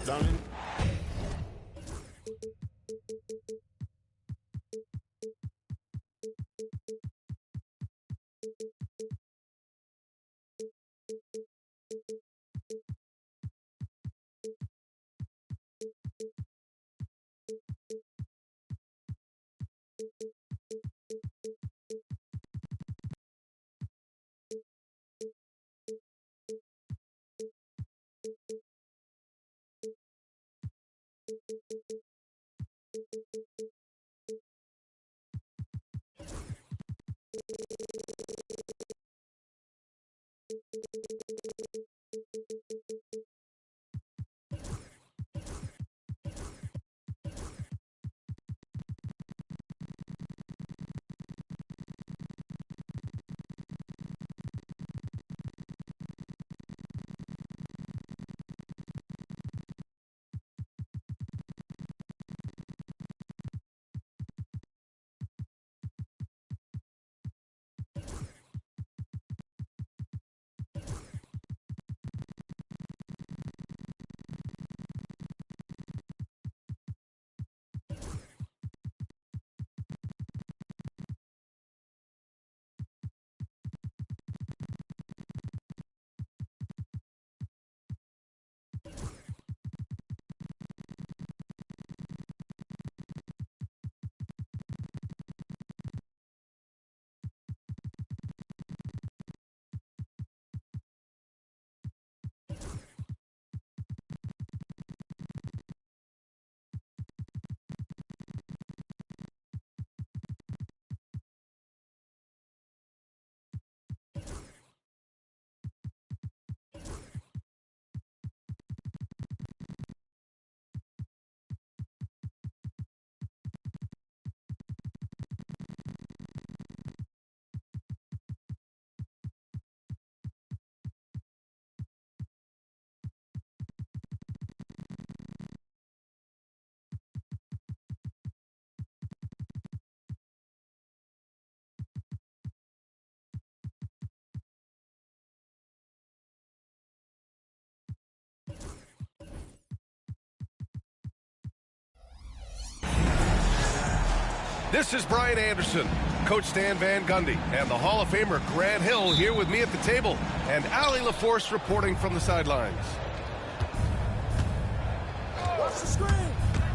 Darling. This is Brian Anderson, Coach Stan Van Gundy, and the Hall of Famer Grant Hill here with me at the table, and Allie LaForce reporting from the sidelines. Watch the screen.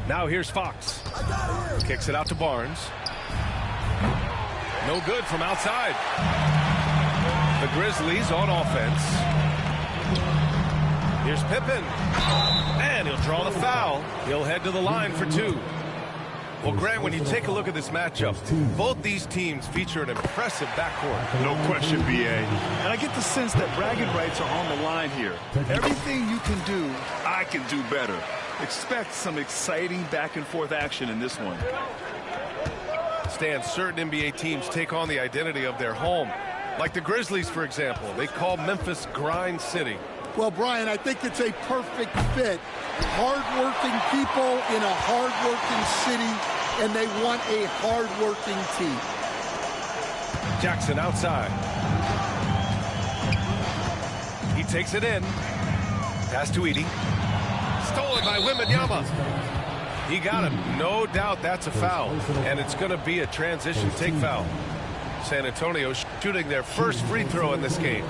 Now here's Fox. I got him. Kicks it out to Barnes. No good from outside. The Grizzlies on offense. Here's Pippen. And he'll draw the foul. He'll head to the line for two. Well, Grant, when you take a look at this matchup, both these teams feature an impressive backcourt. No question, B.A. And I get the sense that bragging rights are on the line here. Everything you can do, I can do better. Expect some exciting back-and-forth action in this one. Stan, certain NBA teams take on the identity of their home. Like the Grizzlies, for example. They call Memphis Grind City. Well, Brian, I think it's a perfect fit. Hard-working people in a hard-working city, and they want a hard-working team. Jackson outside. He takes it in. Pass to Edey. Stolen by Wembanyama. He got him. No doubt that's a foul, and it's going to be a transition take foul. San Antonio shooting their first free throw in this game.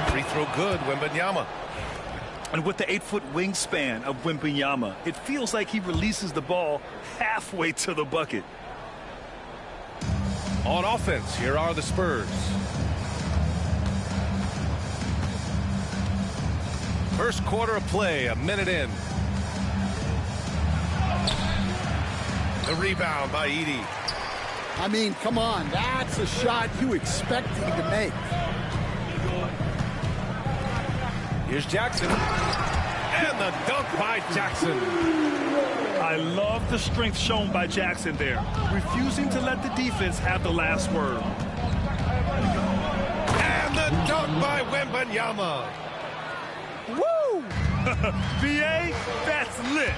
Free throw good, Wembanyama. And with the 8-foot wingspan of Wembanyama, it feels like he releases the ball halfway to the bucket. On offense, here are the Spurs. First quarter of play, a minute in. The rebound by Edey. I mean, come on. That's a shot you expect him to make. Here's Jackson. And the dunk by Jackson. I love the strength shown by Jackson there, refusing to let the defense have the last word. And the dunk by Wembanyama. Woo! VA, that's lit.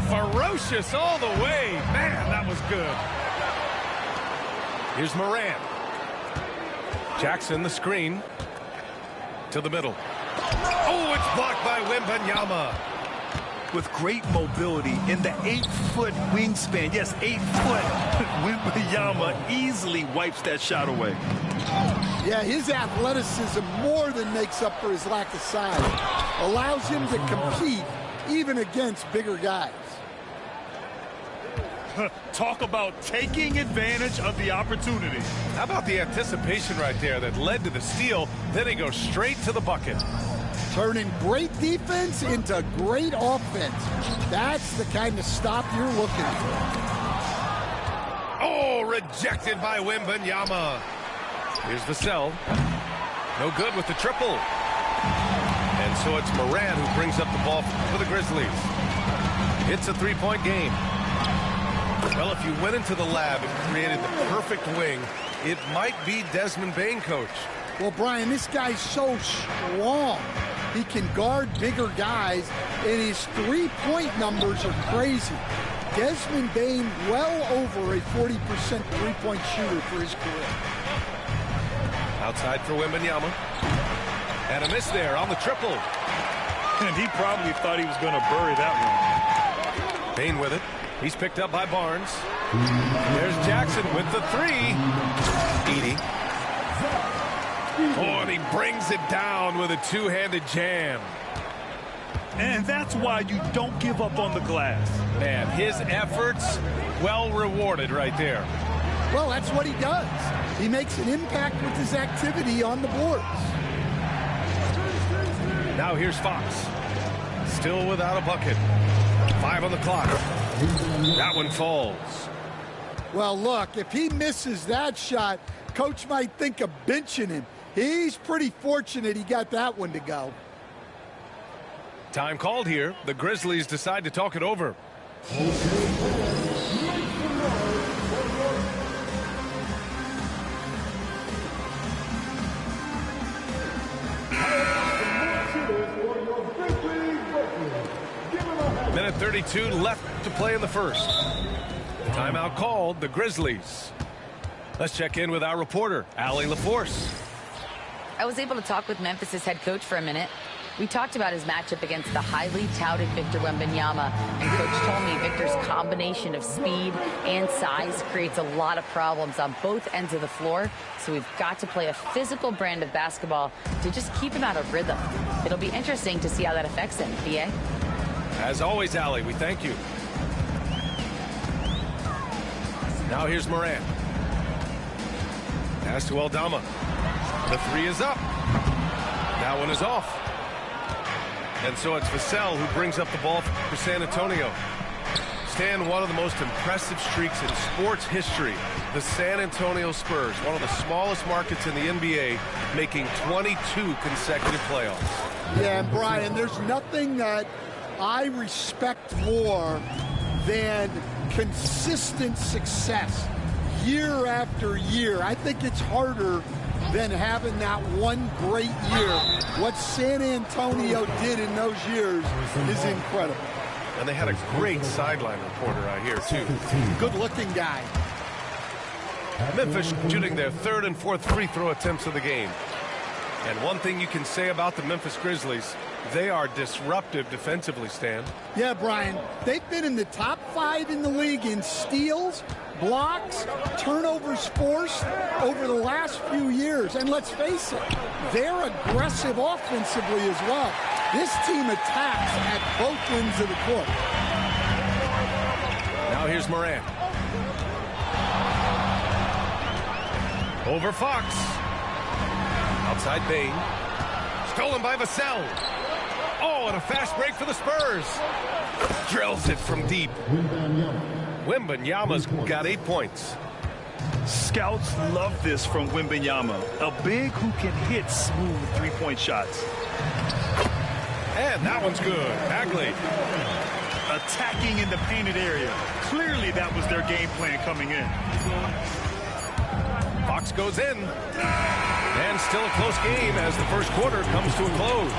Ferocious all the way. Man, that was good. Here's Morant. Jackson, the screen. To the middle. Oh, it's blocked by Wembanyama. With great mobility in the 8-foot wingspan. Yes, 8 foot. Wembanyama easily wipes that shot away. Yeah, his athleticism more than makes up for his lack of size. Allows him to compete even against bigger guys. Talk about taking advantage of the opportunity. How about the anticipation right there that led to the steal? Then he goes straight to the bucket. Turning great defense into great offense. That's the kind of stop you're looking for. Oh, rejected by Wembanyama. Here's Vassell. No good with the triple. And so it's Morant who brings up the ball for the Grizzlies. It's a three-point game. Well, if you went into the lab and created the perfect wing, it might be Desmond Bane, coach. Well, Brian, this guy's so strong. He can guard bigger guys, and his three-point numbers are crazy. Desmond Bane well over a 40% three-point shooter for his career. Outside for Wembanyama. And a miss there on the triple. And he probably thought he was going to bury that one. Bane with it. He's picked up by Barnes. There's Jackson with the three. Edey. Oh, and he brings it down with a two-handed jam. And that's why you don't give up on the glass. Man, his efforts well rewarded right there. Well, that's what he does. He makes an impact with his activity on the boards. Now here's Fox. Still without a bucket. 5 on the clock. That one falls. Well, look, if he misses that shot, coach might think of benching him. He's pretty fortunate he got that one to go. Time called here. The Grizzlies decide to talk it over. Minute 32 left to play in the first. Timeout called, the Grizzlies. Let's check in with our reporter, Allie LaForce. I was able to talk with Memphis' head coach for a minute. We talked about his matchup against the highly touted Victor Wembanyama, and coach told me Victor's combination of speed and size creates a lot of problems on both ends of the floor, so we've got to play a physical brand of basketball to just keep him out of rhythm. It'll be interesting to see how that affects him, VA. As always, Allie, we thank you. Now here's Morant. Pass to Aldama. The three is up. That one is off. And so it's Vassell who brings up the ball for San Antonio. Stan, one of the most impressive streaks in sports history. The San Antonio Spurs, one of the smallest markets in the NBA, making 22 consecutive playoffs. Yeah, and Brian, there's nothing that I respect more than consistent success year after year. I think it's harder than having that one great year. What San Antonio did in those years is incredible. And they had a great sideline reporter out here, too. Good-looking guy. Memphis shooting their third and fourth free throw attempts of the game. And one thing you can say about the Memphis Grizzlies, they are disruptive defensively, Stan. Yeah, Brian, they've been in the top 5 in the league in steals, blocks, turnovers forced over the last few years. And let's face it, they're aggressive offensively as well. This team attacks at both ends of the court. Now here's Morant. Over Fox. Outside Bane. Stolen by Vassell. Oh, and a fast break for the Spurs. Drills it from deep. Wembanyama's got 8 points. Scouts love this from Wembanyama, a big who can hit smooth three-point shots. And that one's good. Bagley. Attacking in the painted area. Clearly that was their game plan coming in. Fox goes in. And still a close game as the first quarter comes to a close.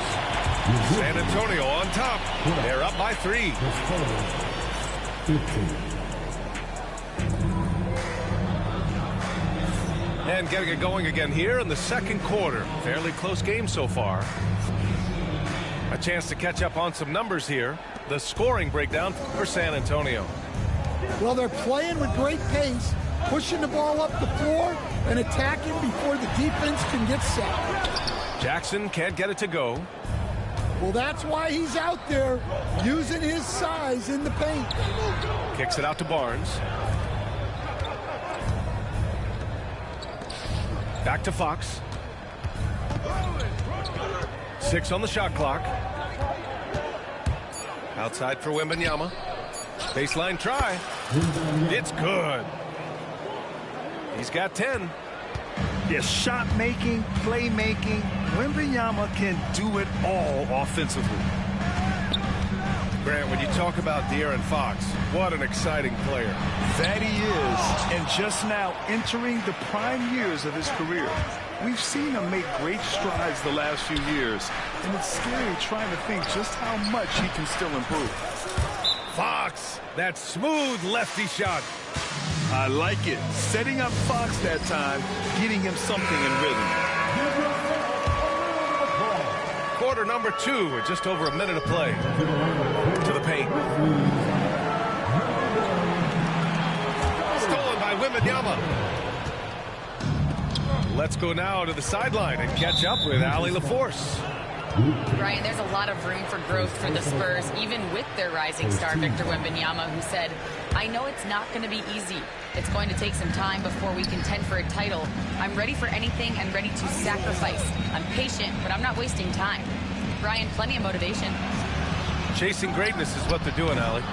San Antonio on top. They're up by 3. And getting it going again here in the second quarter. Fairly close game so far. A chance to catch up on some numbers here. The scoring breakdown for San Antonio. Well, they're playing with great pace, pushing the ball up the floor and attacking before the defense can get set. Jackson can't get it to go. Well, that's why he's out there using his size in the paint. Kicks it out to Barnes. Back to Fox. 6 on the shot clock. Outside for Wembanyama. Baseline try. It's good. He's got 10. Yes, shot making, play making. Wembanyama can do it all offensively. Grant, when you talk about De'Aaron Fox, what an exciting player. That he is, and just now entering the prime years of his career. We've seen him make great strides the last few years, and it's scary trying to think just how much he can still improve. Fox, that smooth lefty shot. I like it. Setting up Fox that time, getting him something in rhythm. Quarter number 2 with just over a minute of play. To the paint. Stolen by Wembanyama. Let's go now to the sideline and catch up with Allie LaForce. Ryan, there's a lot of room for growth for the Spurs, even with their rising star, Victor Wembanyama, who said, I know it's not going to be easy. It's going to take some time before we contend for a title. I'm ready for anything and ready to sacrifice. I'm patient, but I'm not wasting time. Ryan, plenty of motivation. Chasing greatness is what they're doing, Allie.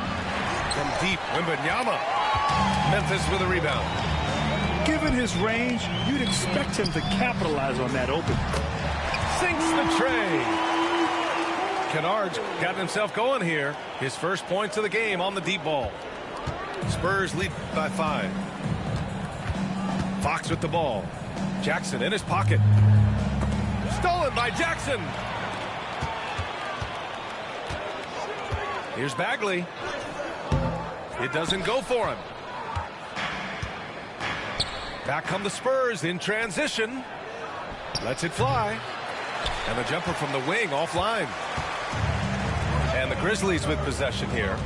From deep, Wembanyama. Memphis with a rebound. Given his range, you'd expect him to capitalize on that open. Sinks the tray. Kennard's got himself going here. His first points of the game on the deep ball. Spurs lead by 5. Fox with the ball. Jackson in his pocket. Stolen by Jackson. Here's Bagley. It doesn't go for him. Back come the Spurs in transition. Lets it fly. And the jumper from the wing offline. And the Grizzlies with possession here.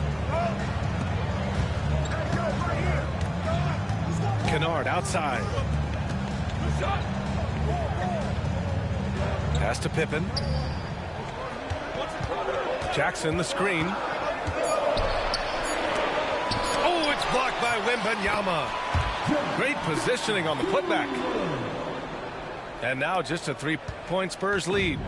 Kennard outside. Pass to Pippen. Jackson the screen. Oh, it's blocked by Wembanyama. Great positioning on the putback. And now just a 3-point Spurs lead.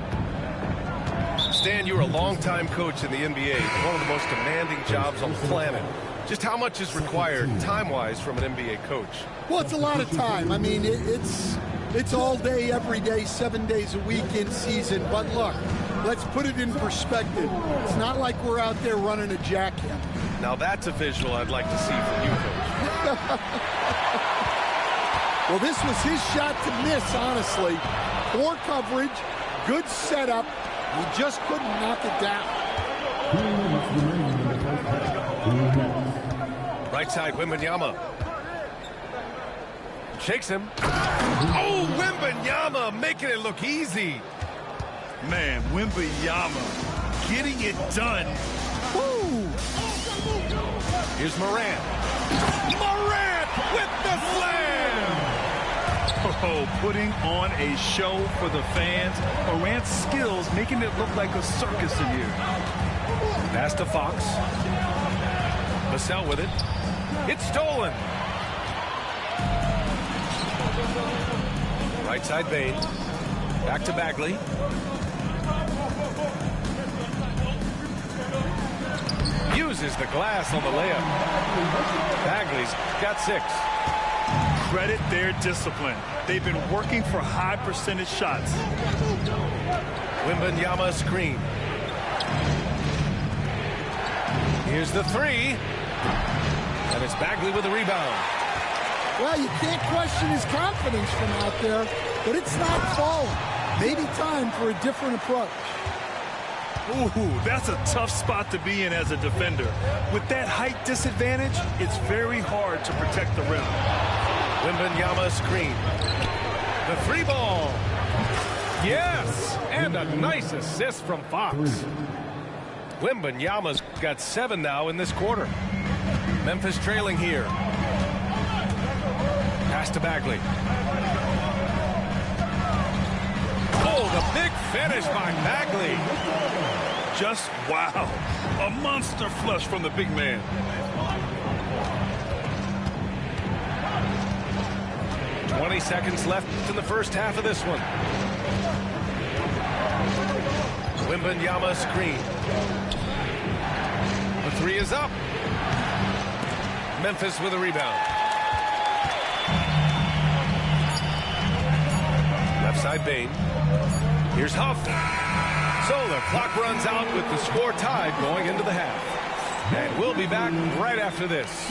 Stan, you were a longtime coach in the NBA, one of the most demanding jobs on the planet. Just how much is required time-wise from an NBA coach? Well, it's a lot of time. I mean, it's all day, every day, 7 days a week in season. But look, let's put it in perspective. It's not like we're out there running a jackhammer. Now that's a visual I'd like to see from you, Coach. Well, this was his shot to miss, honestly. Poor coverage, good setup. He just couldn't knock it down. Right side, Wembanyama. Shakes him. Oh, Wembanyama making it look easy. Man, Wembanyama getting it done. Woo! Here's Morant. Morant with the slam! Oh, putting on a show for the fans. Morant's skills making it look like a circus in here. Pass to Fox. Vassell with it. It's stolen. Right side Bane. Back to Bagley. Uses the glass on the layup. Bagley's got 6. Credit their discipline. They've been working for high percentage shots. Wembanyama screen. Here's the 3. And it's Bagley with the rebound. Well, you can't question his confidence from out there, but it's not falling. Maybe time for a different approach. Ooh, that's a tough spot to be in as a defender. With that height disadvantage, it's very hard to protect the rim. Wembanyama screen. The 3 ball. Yes! And a nice assist from Fox. Wembanyama's got 7 now in this quarter. Memphis trailing here. Pass to Bagley. Oh, the big finish by Bagley. Just wow. A monster flush from the big man. "20 seconds left in the first half of this one. Wembanyama screen. The 3 is up. Memphis with a rebound. Left side Bane. Here's Huff. So the clock runs out with the score tied going into the half. And we'll be back right after this.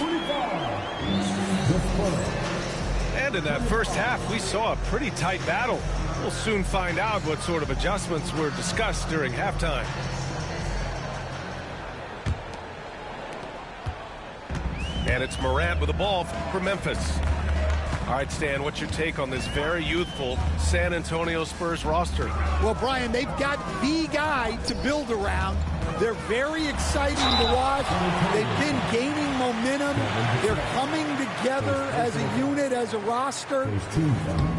And in that first half, we saw a pretty tight battle. We'll soon find out what sort of adjustments were discussed during halftime. And it's Morant with the ball for Memphis. All right, Stan, what's your take on this very youthful San Antonio Spurs roster? Well, Brian, they've got the guy to build around. They're very exciting to watch. They've been gaining momentum. They're coming together as a unit, as a roster.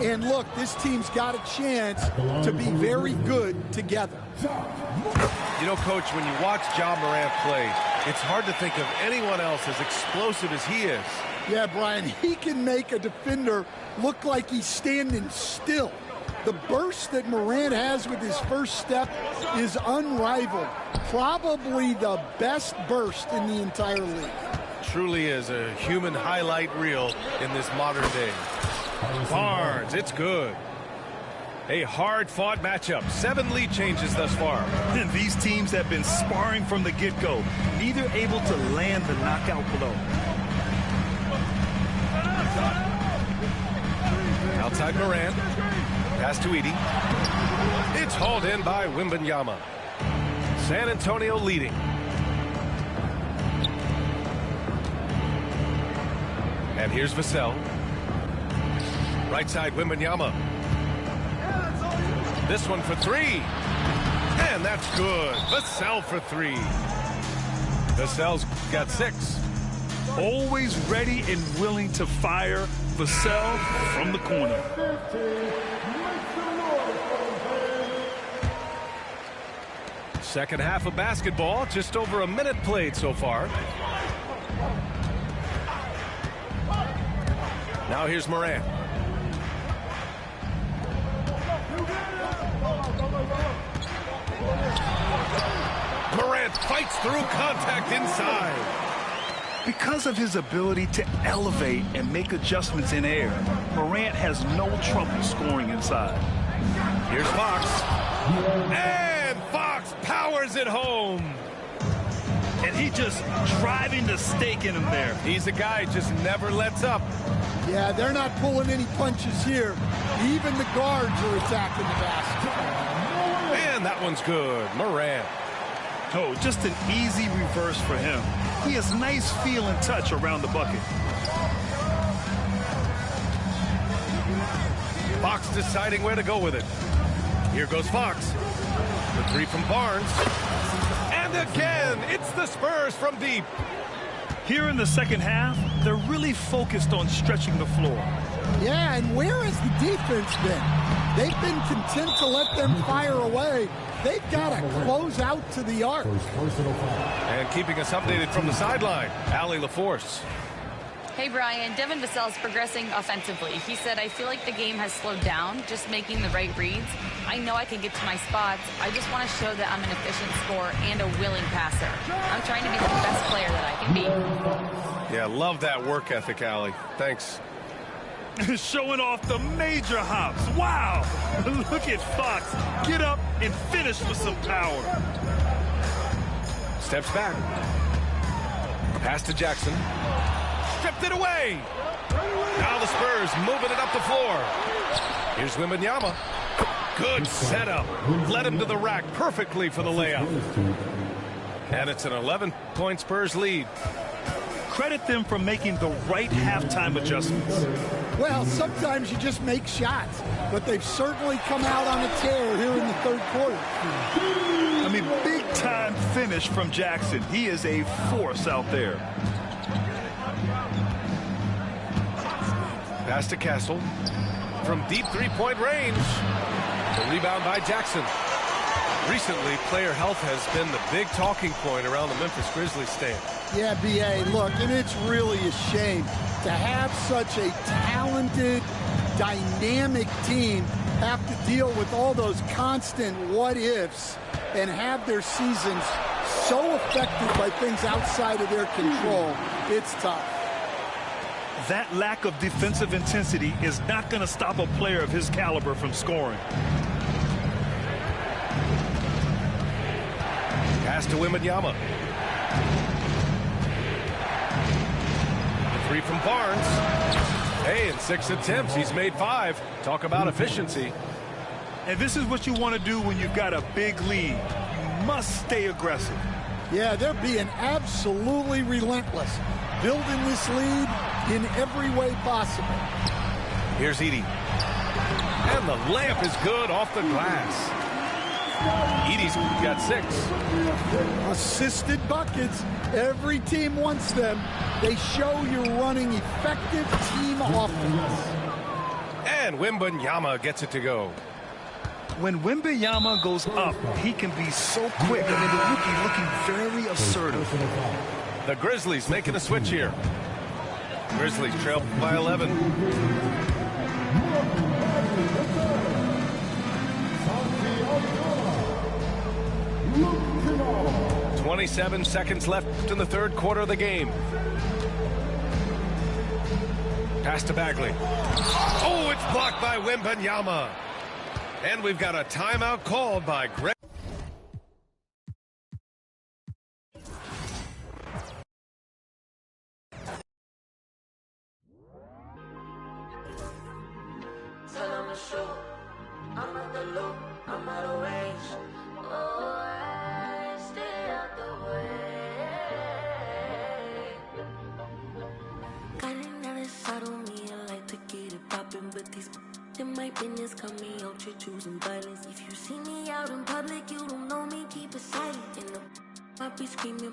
And look, this team's got a chance to be very good together. You know, Coach, when you watch Ja Morant play, it's hard to think of anyone else as explosive as he is. Yeah, Brian, he can make a defender look like he's standing still. The burst that Morant has with his first step is unrivaled. Probably the best burst in the entire league. Truly is a human highlight reel in this modern day. Barnes, it's good. A hard-fought matchup. 7 lead changes thus far. And these teams have been sparring from the get-go, neither able to land the knockout blow. Outside Morant. Pass to Edey. It's hauled in by Wembanyama. San Antonio leading. And here's Vassell. Right side Wembanyama. This one for 3. And that's good. Vassell for 3. Vassell's got 6. Always ready and willing to fire. Vassell from the corner. Second half of basketball, just over a minute played so far. Now here's Morant. Morant fights through contact inside. Because of his ability to elevate and make adjustments in air, Morant has no trouble scoring inside. Here's Fox. And Fox powers it home. And he just driving the stake in him there. He's a guy who just never lets up. Yeah, they're not pulling any punches here. Even the guards are attacking the basket. And that one's good. Morant. Oh, just an easy reverse for him. He has nice feel and touch around the bucket. Fox deciding where to go with it. Here goes Fox. The 3 from Barnes. And again, it's the Spurs from deep. Here in the second half, they're really focused on stretching the floor. Yeah, and where has the defense been? They've been content to let them fire away. They've got to close out to the arc. And keeping us updated from the sideline, Allie LaForce. Hey, Brian, Devin Vassell is progressing offensively. He said, I feel like the game has slowed down, just making the right reads. I know I can get to my spots. I just want to show that I'm an efficient scorer and a willing passer. I'm trying to be the best player that I can be. Yeah, love that work ethic, Allie. Thanks. Showing off the major hops. Wow. Look at Fox. Get up and finish with some power. Steps back. Pass to Jackson. Stripped it away. Now the Spurs moving it up the floor. Here's Wembanyama. Good setup. Led him to the rack perfectly for the layup. And it's an 11-point Spurs lead. Credit them for making the right halftime adjustments. Well, sometimes you just make shots, but they've certainly come out on a tear here in the third quarter. I mean, big-time finish from Jackson. He is a force out there. Pass to Castle. From deep three-point range. The rebound by Jackson. Recently, player health has been the big talking point around the Memphis Grizzlies stand. Yeah, B.A., look, and it's really a shame to have such a talented, dynamic team have to deal with all those constant what-ifs and have their seasons so affected by things outside of their control. It's tough. That lack of defensive intensity is not going to stop a player of his caliber from scoring. Pass to Wembanyama. Three from Barnes. Hey, in 6 attempts, he's made 5. Talk about efficiency. And this is what you want to do when you've got a big lead. You must stay aggressive. Yeah, they're being absolutely relentless, building this lead in every way possible. Here's Edey. And the layup is good off the glass. Edey's got 6. Assisted buckets. Every team wants them. They show you're running effective team offense. And Wembanyama gets it to go. When Wembanyama goes up, he can be so quick. I mean, the rookie looking very assertive. The Grizzlies making a switch here. Grizzlies trail by 11. 27 seconds left in the third quarter of the game. Pass to Bagley. Oh, it's blocked by Wembanyama. And we've got a timeout called by Greg.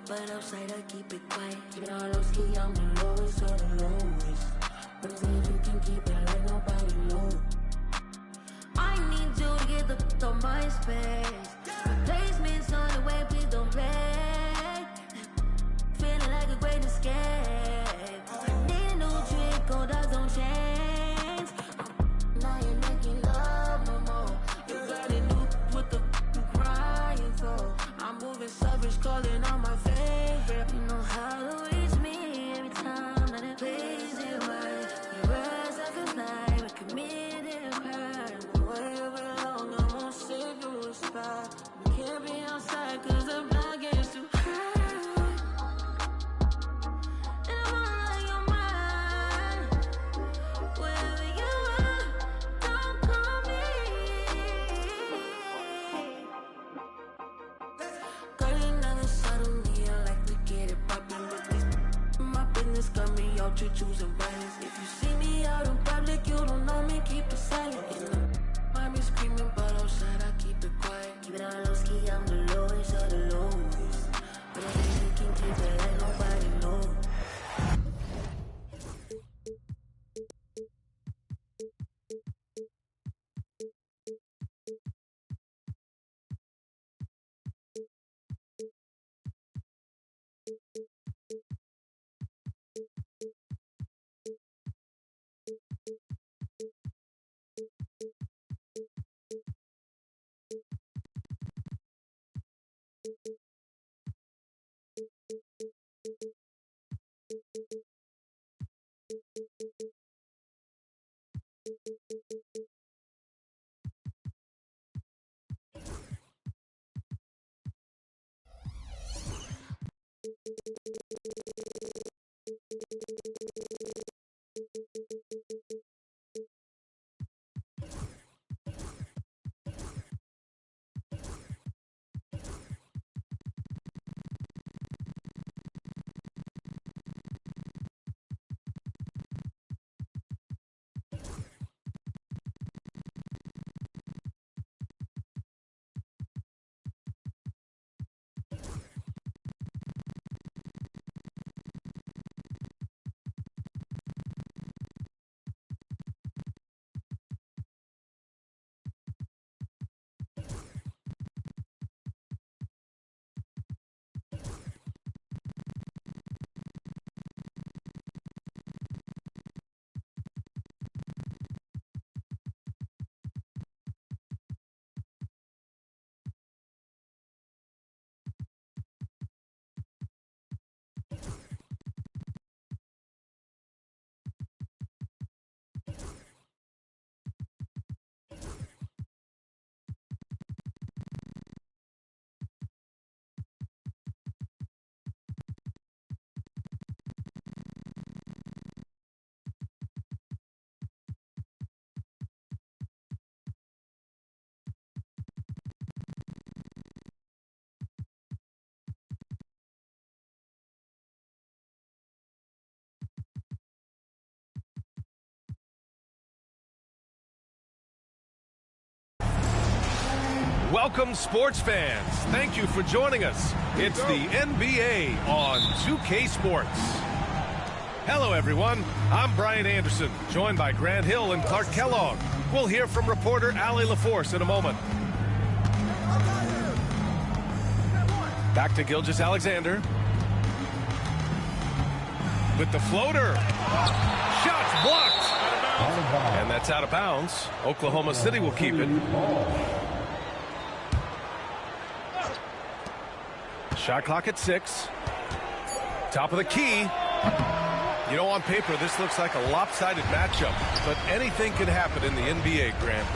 But outside I keep it quiet. Keep it all low ski, I'm the lowest of the lowest. But as long as you can keep it, let nobody know. I need you to get the f*** on my space. Replacements on the way, please don't play. Feeling like a great escape. Need a new trick, gold dogs don't change. Now you're making love no more. You got it new, what the f*** you crying for? I'm moving savage, calling on my face. You know how to reach me every time that it plays it right. You rise up at night, we committed crime. The way you belong, I'm gonna save you a spot. We can't be outside cause the block gets too high. And I wanna let your mind. Wherever you are, don't call me. Girl, you never settle me, I like to get it poppin' with this. My business got me out here choosing violence. If you see me out in public, you don't know me, keep it silent. Might be screaming, but outside I keep it quiet. Keep it all low ski, I'm the lowest of the lowest. But I think you can keep it, let nobody know. Welcome, sports fans. Thank you for joining us. It's the NBA on 2K Sports. Hello, everyone. I'm Brian Anderson, joined by Grant Hill and Clark Kellogg. We'll hear from reporter Allie LaForce in a moment. Back to Gilgeous-Alexander. With the floater. Shots blocked. And that's out of bounds. Oklahoma City will keep it. Shot clock at 6. Top of the key. You know, on paper, this looks like a lopsided matchup, but anything can happen in the NBA, Grant.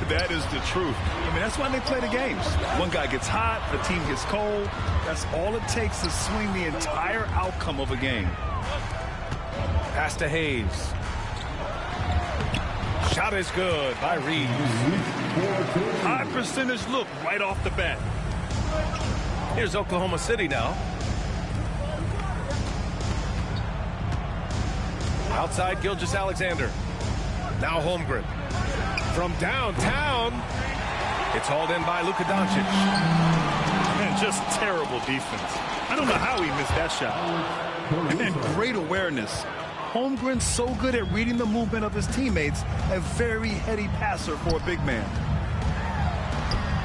That is the truth. I mean, that's why they play the games. One guy gets hot, the team gets cold. That's all it takes to swing the entire outcome of a game. Pass to Hayes. Shot is good by Reeves. High percentage look right off the bat. Here's Oklahoma City now. Outside Gilgeous-Alexander. Now Holmgren. From downtown. It's hauled in by Luka Doncic. Man, just terrible defense. I don't know how he missed that shot. And great awareness. Holmgren's so good at reading the movement of his teammates. A very heady passer for a big man.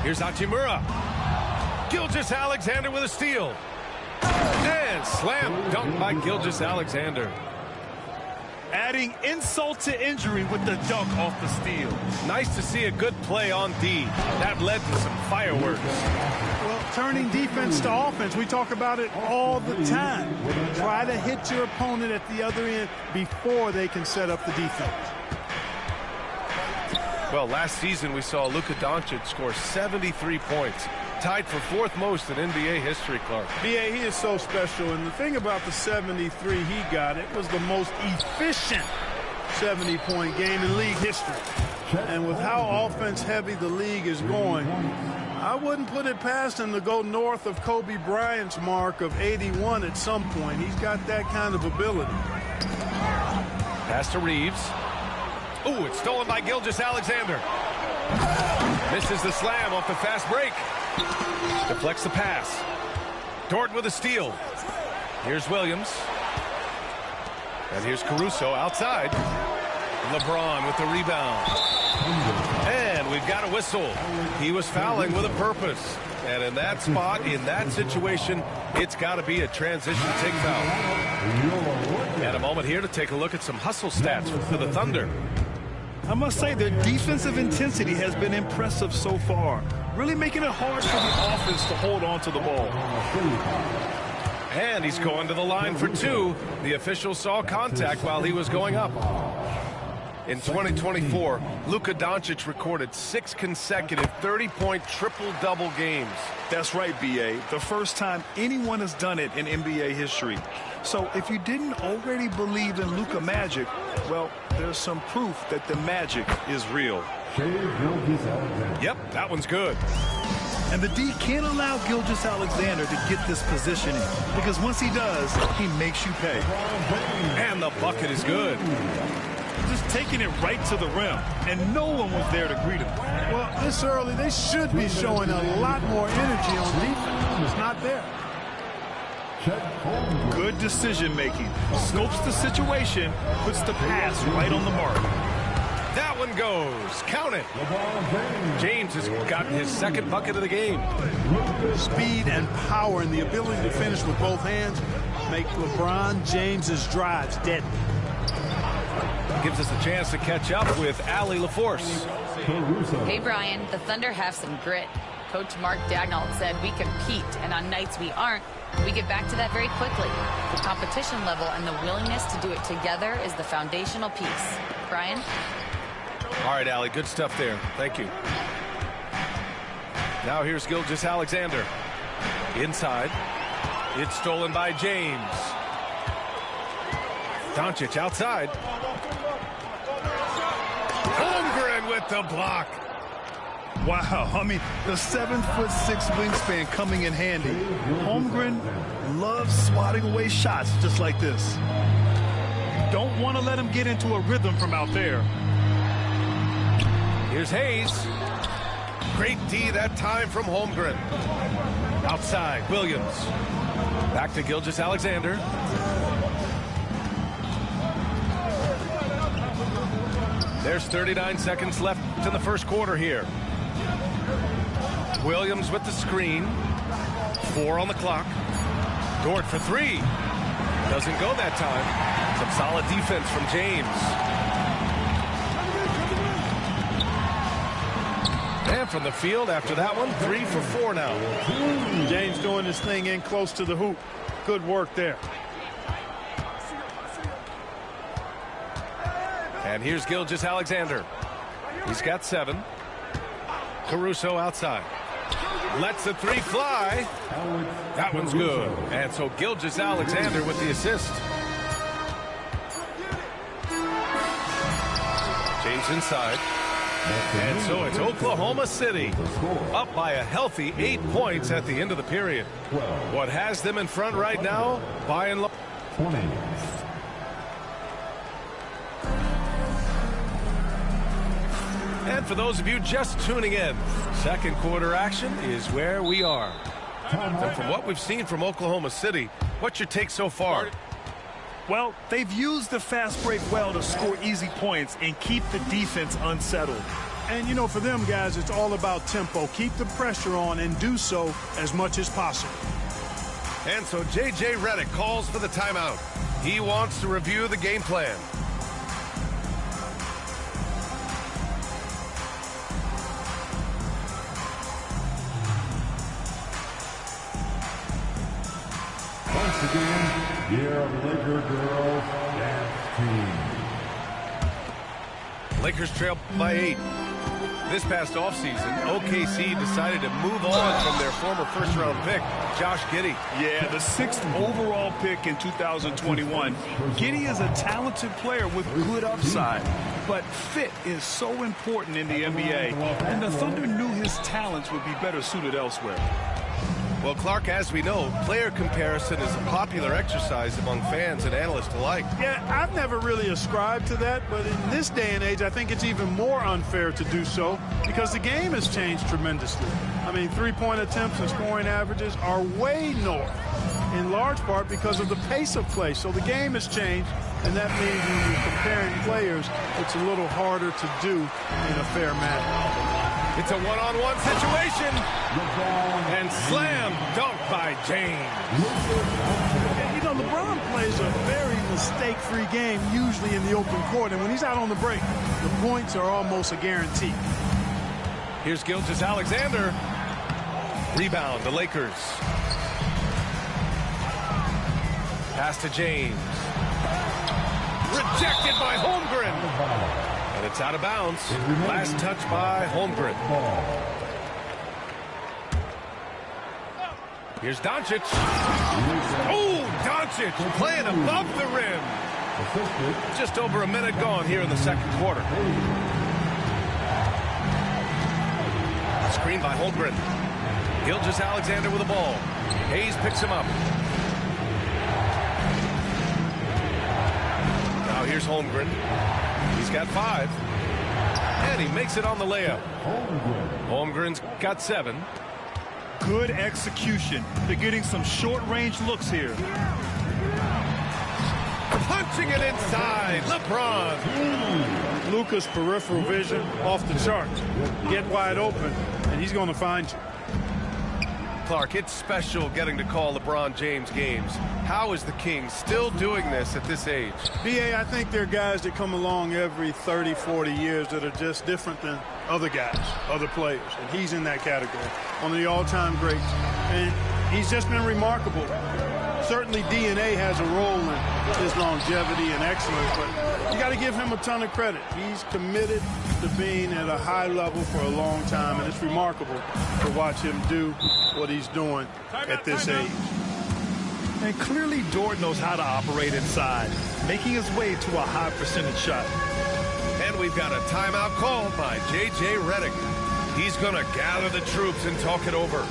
Here's Hachimura. Gilgeous-Alexander with a steal. And slam dunk by Gilgeous-Alexander. Adding insult to injury with the dunk off the steal. Nice to see a good play on D. That led to some fireworks. Well, turning defense to offense, we talk about it all the time. Try to hit your opponent at the other end before they can set up the defense. Well, last season we saw Luka Doncic score 73 points. Tied for 4th most in NBA history, Clark. B.A., he is so special, and the thing about the 73 he got, it was the most efficient 70-point game in league history. And with how offense-heavy the league is going, I wouldn't put it past him to go north of Kobe Bryant's mark of 81 at some point. He's got that kind of ability. Pass to Reeves. Ooh, it's stolen by Gilgeous-Alexander. Misses the slam off the fast break. Deflects the pass. Dort with a steal. Here's Williams. And here's Caruso outside. LeBron with the rebound. And we've got a whistle. He was fouling with a purpose. And in that spot, in that situation, it's got to be a transition take foul. And a moment here to take a look at some hustle stats for the Thunder. I must say their defensive intensity has been impressive so far. Really making it hard for the offense to hold on to the ball. And he's going to the line for two. The official saw contact while he was going up. In 2024, Luka Doncic recorded 6 consecutive 30-point triple-double games. That's right, B.A. The first time anyone has done it in NBA history. So if you didn't already believe in Luka Magic, well, there's some proof that the magic is real. Yep, that one's good. And the D can't allow Gilgeous-Alexander to get this positioning, because once he does, he makes you pay. And the bucket is good. Just taking it right to the rim, and no one was there to greet him. Well, this early, they should be showing a lot more energy on defense. It's not there. Good decision-making. Scopes the situation, puts the pass right on the mark. That one goes. Count it. James has gotten his second bucket of the game. Speed and power and the ability to finish with both hands make LeBron James's drives deadly. Gives us a chance to catch up with Allie LaForce. Hey, Brian, the Thunder have some grit. Coach Mark Daigneault said we compete, and on nights we aren't, we get back to that very quickly. The competition level and the willingness to do it together is the foundational piece. Brian? All right, Allie, good stuff there. Thank you. Now here's Gilgeous-Alexander. Inside. It's stolen by James. Doncic outside. Holmgren with the block. Wow, I mean, the 7'6" wingspan coming in handy. Holmgren loves swatting away shots just like this. You don't want to let him get into a rhythm from out there. Here's Hayes. Great D that time from Holmgren. Outside, Williams. Back to Gilgeous-Alexander. There's 39 seconds left in the first quarter here. Williams with the screen. 4 on the clock. Dort for 3. Doesn't go that time. Some solid defense from James. And from the field after that one, 3 for 4 now. James doing his thing in close to the hoop. Good work there. And here's Gilgeous-Alexander. He's got 7. Caruso outside. Lets the 3 fly. That one's good. And so Gilgeous-Alexander with the assist. James inside. And so it's Oklahoma City up by a healthy 8 points at the end of the period. What has them in front right now, by and large. And for those of you just tuning in, second quarter action is where we are. And from what we've seen from Oklahoma City, what's your take so far? Well, they've used the fast break well to score easy points and keep the defense unsettled. And, you know, for them guys, it's all about tempo. Keep the pressure on and do so as much as possible. And so J.J. Redick calls for the timeout. He wants to review the game plan. Once again, your Laker girls dance team. Lakers trail by 8. This past offseason, OKC decided to move on from their former first-round pick, Josh Giddey. Yeah, the 6th overall pick in 2021. Giddey is a talented player with good upside, but fit is so important in the NBA, and the Thunder knew his talents would be better suited elsewhere. Well, Clark, as we know, player comparison is a popular exercise among fans and analysts alike. Yeah, I've never really ascribed to that, but in this day and age, I think it's even more unfair to do so because the game has changed tremendously. I mean, three-point attempts and scoring averages are way north, in large part because of the pace of play. So the game has changed, and that means when you're comparing players, it's a little harder to do in a fair manner. It's a one-on-one situation. And slam dunk by James. And, you know, LeBron plays a very mistake-free game, usually in the open court. And when he's out on the break, the points are almost a guarantee. Here's Gilgeous-Alexander. Rebound, the Lakers. Pass to James. Rejected by Holmgren. And it's out of bounds. Last touch by Holmgren. Here's Doncic. Oh, Doncic playing above the rim. Just over a minute gone here in the second quarter. Screen by Holmgren. Gilgeous-Alexander with the ball. Hayes picks him up. Now here's Holmgren. He's got 5. And he makes it on the layup. Holmgren's got 7. Good execution. They're getting some short-range looks here. Punching it inside. LeBron. Luka's peripheral vision off the charts. Get wide open, and he's going to find you. Clark, it's special getting to call LeBron James games. How is the King still doing this at this age? B.A., I think there are guys that come along every 30, 40 years that are just different than other guys, other players, and he's in that category. One of the all-time greats, and he's just been remarkable. Certainly DNA has a role in his longevity and excellence, but you got to give him a ton of credit. He's committed to being at a high level for a long time, and it's remarkable to watch him do what he's doing at this age. And clearly Dort knows how to operate inside, making his way to a high percentage shot. And we've got a timeout called by J.J. Redick. He's going to gather the troops and talk it over.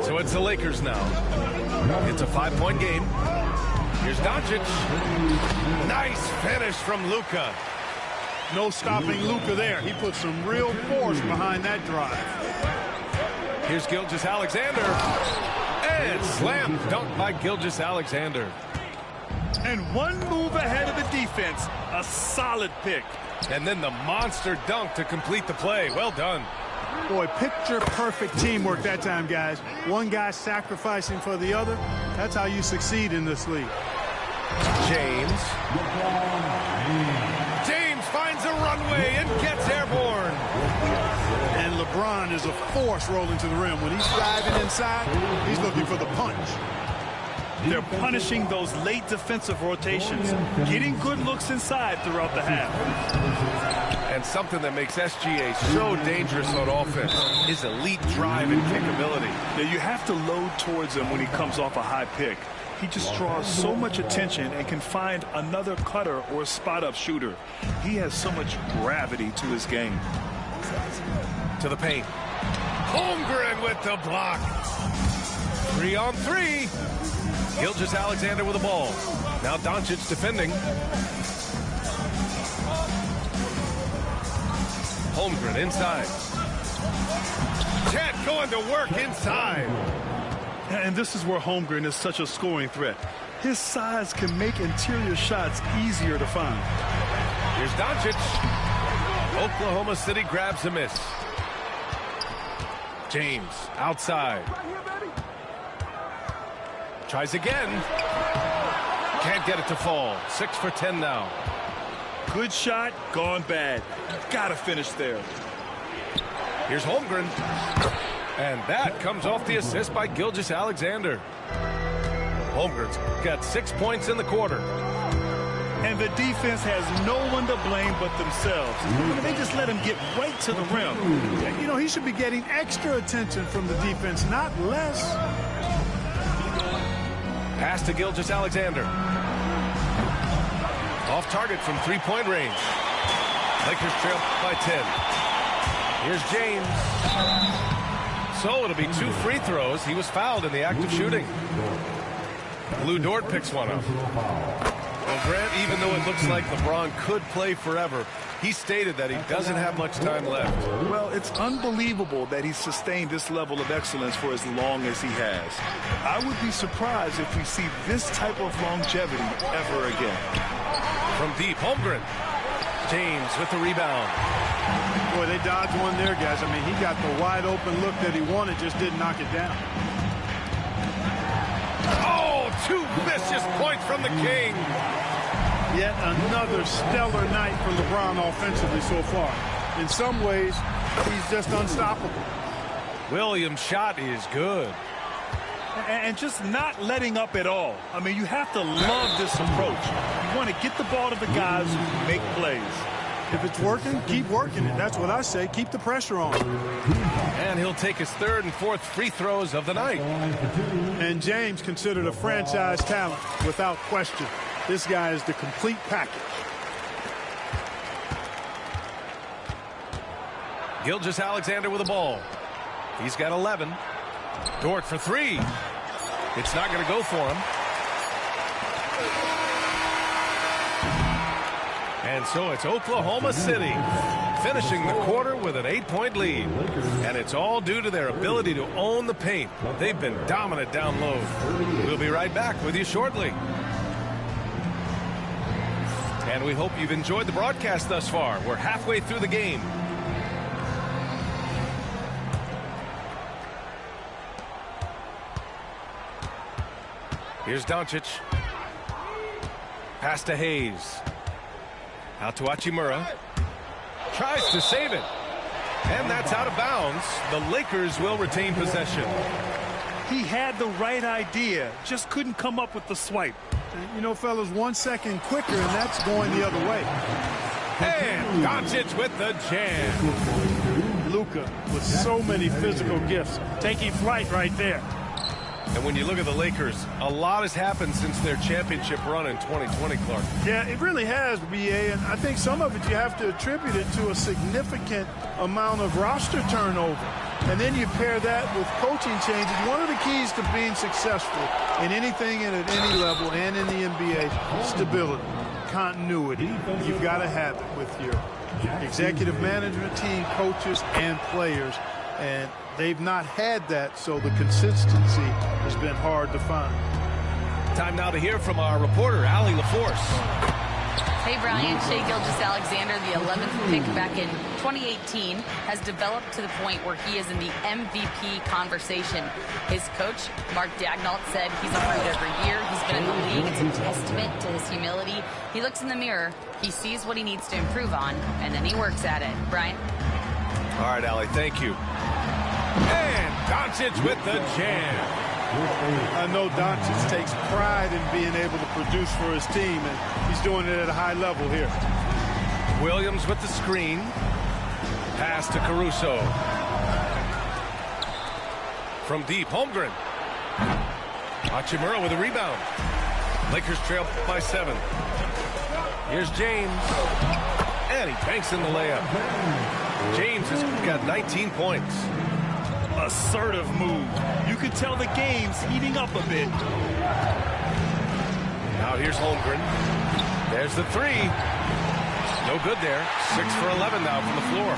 So it's the Lakers now. It's a 5-point game. Here's Doncic. Nice finish from Luka. No stopping Luka there. He put some real force behind that drive. Here's Gilgeous-Alexander. And slam dunk by Gilgeous-Alexander. And one move ahead of the defense. A solid pick. And then the monster dunk to complete the play. Well done. Boy, picture-perfect teamwork that time, guys. One guy sacrificing for the other. That's how you succeed in this league. James. James finds a runway and gets airborne. And LeBron is a force rolling to the rim. When he's driving inside, he's looking for the punch. They're punishing those late defensive rotations, getting good looks inside throughout the half. And something that makes SGA so dangerous on offense is elite drive and kickability. Now you have to load towards him when he comes off a high pick. He just draws so much attention and can find another cutter or spot-up shooter. He has so much gravity to his game. To the paint. Holmgren with the block. 3-on-3. Gilgeous-Alexander with the ball. Now Doncic defending. Holmgren inside. Chet going to work inside. And this is where Holmgren is such a scoring threat. His size can make interior shots easier to find. Here's Doncic. Oklahoma City grabs a miss. James outside. Tries again. Can't get it to fall. 6 for 10 now. Good shot, gone bad. You've got to finish there. Here's Holmgren. And that comes off the assist by Gilgeous-Alexander. Holmgren's got 6 points in the quarter. And the defense has no one to blame but themselves. They just let him get right to the rim. You know, he should be getting extra attention from the defense, not less. Pass to Gilgeous-Alexander. Off target from three-point range. Lakers trail by 10. Here's James. So it'll be 2 free throws. He was fouled in the act of shooting. Lou Dort picks one up. Well, Grant, even though it looks like LeBron could play forever, he stated that he doesn't have much time left. Well, it's unbelievable that he's sustained this level of excellence for as long as he has. I would be surprised if we see this type of longevity ever again. From deep, Holmgren. James with the rebound. Boy, they dodged one there, guys. I mean, he got the wide open look that he wanted, just didn't knock it down. 2 vicious points from the King. Yet another stellar night for LeBron offensively so far. In some ways, he's just unstoppable. Williams' shot is good. And just not letting up at all. I mean, you have to love this approach. You want to get the ball to the guys who make plays. If it's working, keep working it. That's what I say. Keep the pressure on. And he'll take his 3rd and 4th free throws of the night. And James considered a franchise talent without question. This guy is the complete package. Gilgeous-Alexander with the ball. He's got 11. Dort for 3. It's not going to go for him. And so it's Oklahoma City finishing the quarter with an 8-point lead. And it's all due to their ability to own the paint. They've been dominant down low. We'll be right back with you shortly. And we hope you've enjoyed the broadcast thus far. We're halfway through the game. Here's Doncic. Pass to Hayes. Out to Hachimura. Tries to save it. And that's out of bounds. The Lakers will retain possession. He had the right idea, just couldn't come up with the swipe. You know, fellas, 1 second quicker, and that's going the other way. And Doncic with the jam. Luka with so many physical gifts. Taking flight right there. And when you look at the Lakers, a lot has happened since their championship run in 2020, Clark. Yeah, it really has, BA, and I think some of it you have to attribute it to a significant amount of roster turnover. And then you pair that with coaching changes. One of the keys to being successful in anything and at any level and in the NBA, stability, continuity. You've got to have it with your executive management team, coaches, and players. And they've not had that, so the consistency has been hard to find. Time now to hear from our reporter, Allie LaForce. Hey, Brian. Shai Gilgeous-Alexander, the 11th pick back in 2018, has developed to the point where he is in the MVP conversation. His coach, Mark Daigneault, said he's improved every year. He's been in the league. It's a testament to his humility. He looks in the mirror, he sees what he needs to improve on, and then he works at it. Brian? All right, Allie, thank you. And Doncic with the jam. I know Doncic takes pride in being able to produce for his team, and he's doing it at a high level here. Williams with the screen. Pass to Caruso. From deep, Holmgren. Hachimura with a rebound. Lakers trail by 7. Here's James. And he banks in the layup. James has got 19 points. Assertive move. You can tell the game's heating up a bit. Now here's Holmgren. There's the 3. No good there. 6 for 11 now from the floor.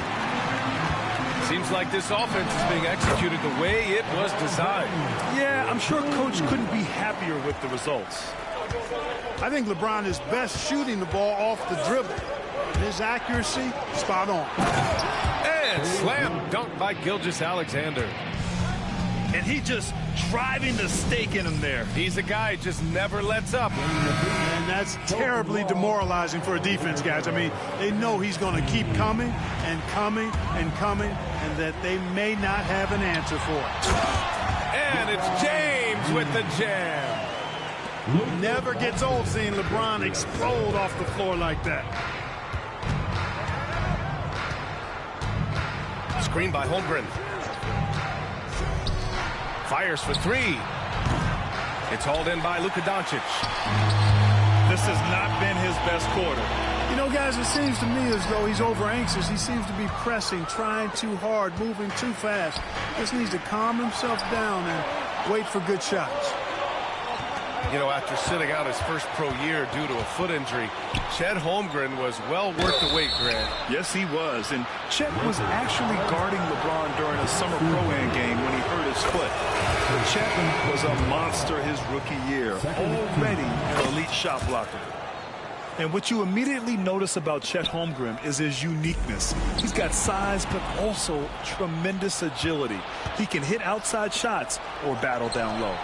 Seems like this offense is being executed the way it was designed. Yeah, I'm sure Coach couldn't be happier with the results. I think LeBron is best shooting the ball off the dribble. His accuracy, spot on. And slam dunk by Gilgeous-Alexander. And he just driving the stake in him there. He's a guy who just never lets up. And that's terribly demoralizing for a defense, guys. I mean, they know he's going to keep coming and coming and coming, and that they may not have an answer for it. And it's James with the jam. Never gets old seeing LeBron explode off the floor like that. Screen by Holmgren. Fires for 3. It's hauled in by Luka Doncic. This has not been his best quarter. You know, guys, it seems to me as though he's over anxious. He seems to be pressing, trying too hard, moving too fast. Just needs to calm himself down and wait for good shots. You know, after sitting out his first pro year due to a foot injury, Chet Holmgren was well worth the wait, Grant. Yes, he was. And Chet was actually guarding LeBron during a summer pro-am game when he hurt his foot. Chet was a monster his rookie year, already an elite shot blocker. And what you immediately notice about Chet Holmgren is his uniqueness. He's got size, but also tremendous agility. He can hit outside shots or battle down low.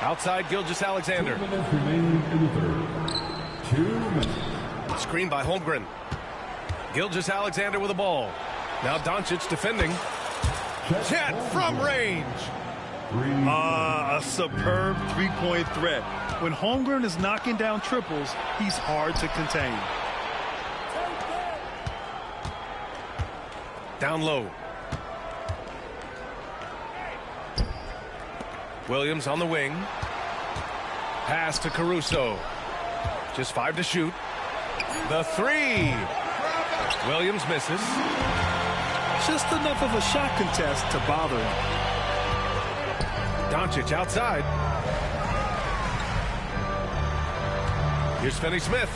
Outside Gilgeous-Alexander. 2 minutes remaining in the third. 2 minutes. Screen by Holmgren. Gilgeous-Alexander with the ball. Now Doncic defending. Chet from range. A superb three-point threat. When Holmgren is knocking down triples, he's hard to contain. Down low. Williams on the wing. Pass to Caruso. Just 5 to shoot. The three. Williams misses. Just enough of a shot contest to bother him. Doncic outside. Here's Finney-Smith.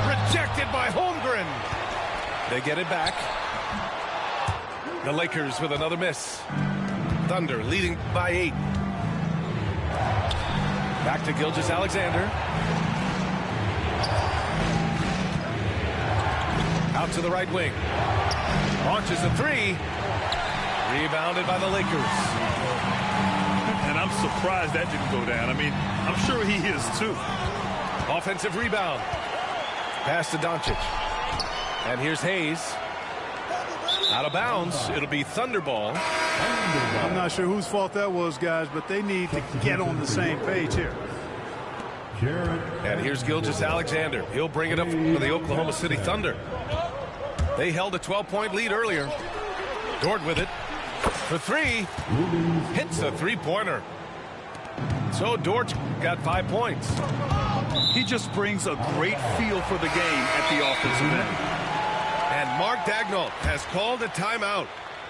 Rejected by Holmgren. They get it back. The Lakers with another miss. Thunder leading by 8. Back to Gilgeous-Alexander. Out to the right wing. Launches a three. Rebounded by the Lakers. And I'm surprised that didn't go down. I mean, I'm sure he is too. Offensive rebound. Pass to Doncic. And here's Hayes. Out of bounds. It'll be Thunderball. I'm not sure whose fault that was, guys, but they need to get on the same page here. And here's Gilgeous-Alexander. He'll bring it up for the Oklahoma City Thunder. They held a 12-point lead earlier. Dort with it. For three. Hits a three-pointer. So Dort got 5 points. He just brings a great feel for the game at the offensive end. And Mark Daigneault has called a timeout.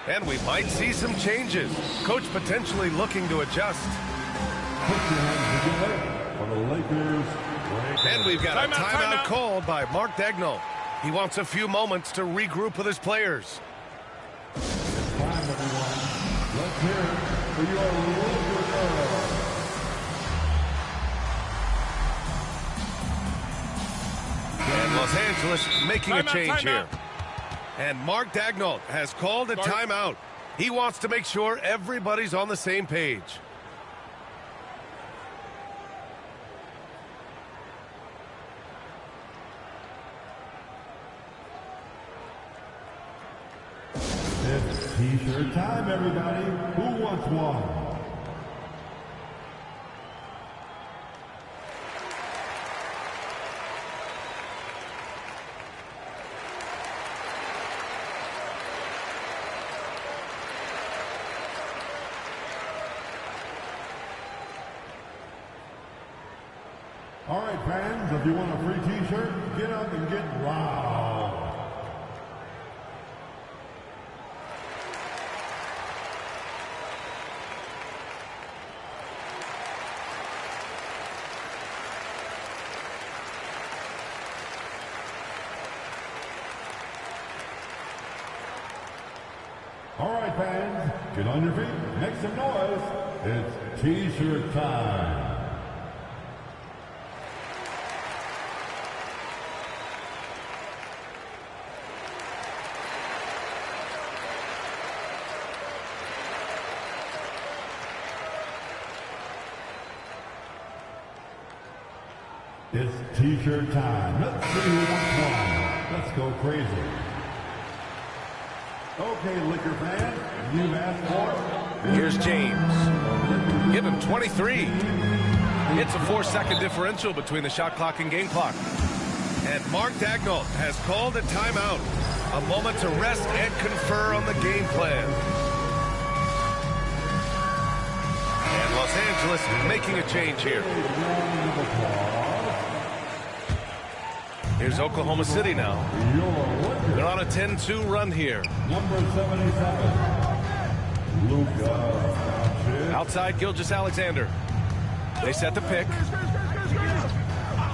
And we might see some changes. Coach potentially looking to adjust. Put your hands together for the Lakers. And we've got a timeout called by Mark Daigneault. He wants a few moments to regroup with his players. It's time, everyone. Let's hear it for your Laker girls. And Los Angeles making a change here. And Mark Daigneault has called a timeout. He wants to make sure everybody's on the same page. It's T-shirt time, everybody. Who wants one? All right, fans, if you want a free T-shirt, get up and get loud. All right, fans, get on your feet, make some noise. It's T-shirt time. It's T-shirt time. Let's see who wants one. Let's go crazy. Okay, Liquor fan, you've asked for it. Here's James. Give him 23. It's a 4-second differential between the shot clock and game clock. And Mark Daigneault has called a timeout. A moment to rest and confer on the game plan. And Los Angeles making a change here. Here's Oklahoma City now. They're on a 10-2 run here. Number 77, Luka. Outside Gilgeous-Alexander. They set the pick.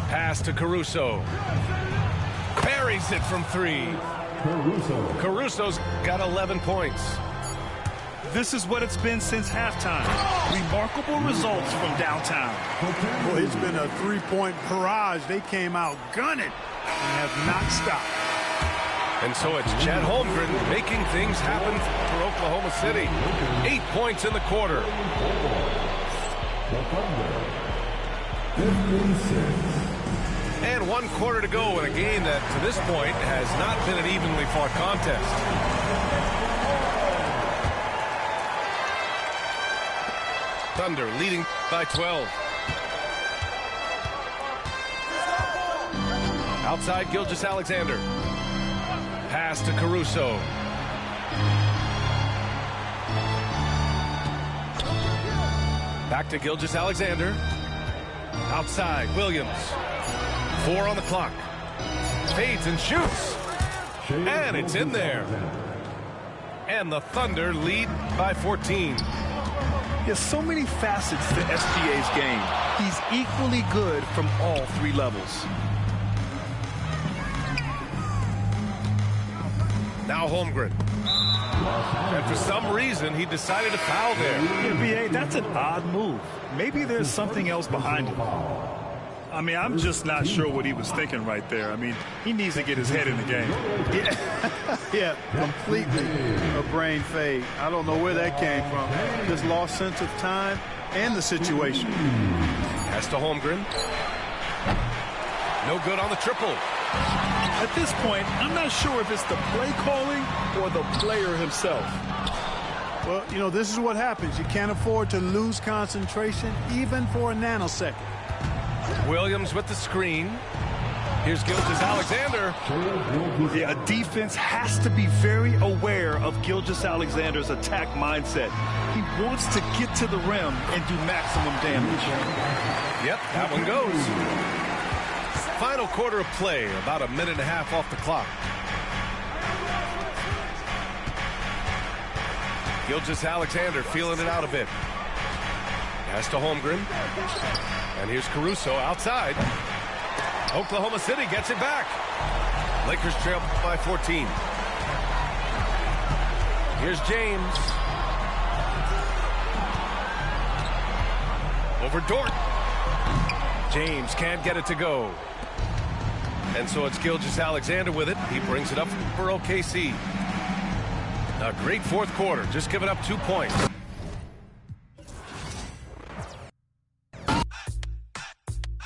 Pass to Caruso. Buries it from 3. Caruso's got 11 points. This is what it's been since halftime. Remarkable results from downtown. Well, it's been a three-point barrage. They came out gunning and have not stopped. And so it's Chet Holmgren making things happen for Oklahoma City. 8 points in the quarter. The Thunder, 56. And 1 quarter to go in a game that, to this point, has not been an evenly fought contest. Thunder leading by 12. Outside, Gilgeous-Alexander. Pass to Caruso. Back to Gilgeous-Alexander. Outside, Williams. 4 on the clock. Fades and shoots. And it's in there. And the Thunder lead by 14. There's so many facets to SGA's game. He's equally good from all 3 levels. Now Holmgren. And for some reason, he decided to foul there. NBA, that's an odd move. Maybe there's something else behind it. I mean, I'm just not sure what he was thinking right there. I mean, he needs to get his head in the game. Yeah, completely a brain fade. I don't know where that came from. Just lost sense of time and the situation. Pass to Holmgren. No good on the triple. At this point, I'm not sure if it's the play calling or the player himself. Well, you know, this is what happens. You can't afford to lose concentration even for a nanosecond. Williams with the screen. Here's Gilgeous-Alexander. Yeah, a defense has to be very aware of Gilgeous-Alexander's attack mindset. He wants to get to the rim and do maximum damage. Yep, that one goes. Final quarter of play, about a minute and a half off the clock. Gilgeous-Alexander feeling it out a bit. Pass to Holmgren. And here's Caruso outside. Oklahoma City gets it back. Lakers trail by 14. Here's James. Over Dort. James can't get it to go. And so it's Gilgeous-Alexander with it. He brings it up for OKC. A great 4th quarter, just giving up 2 points.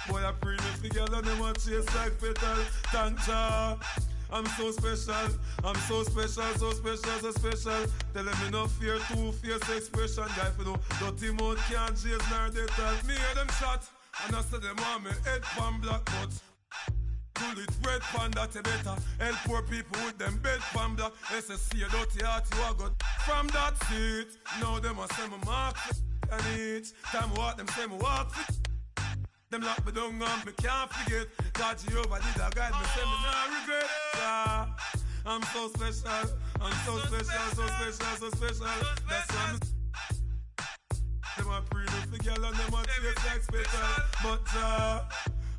Boy, I pray this together, they want to chase like petal. Thank ya. I'm so special, I'm so special, so special, so special. Tell them enough fear, two-face expression. Guy for no dirty mouth can't chase nor they tell. Me hear them shot, and I say them want me head pan black nuts. Pull it red pan that you better. Help poor people with them bed pan black. SSC a dirty heart you a got from that seat. Now them a say me mark and each time I walk them say me walk fit. Them lock me down and me can't forget. God Jehovah did a guide me, say me nah regret. Yeah. I'm so special, I'm so special, so special, so special. That's why I'm them a pretty the girl and them a chase like special. But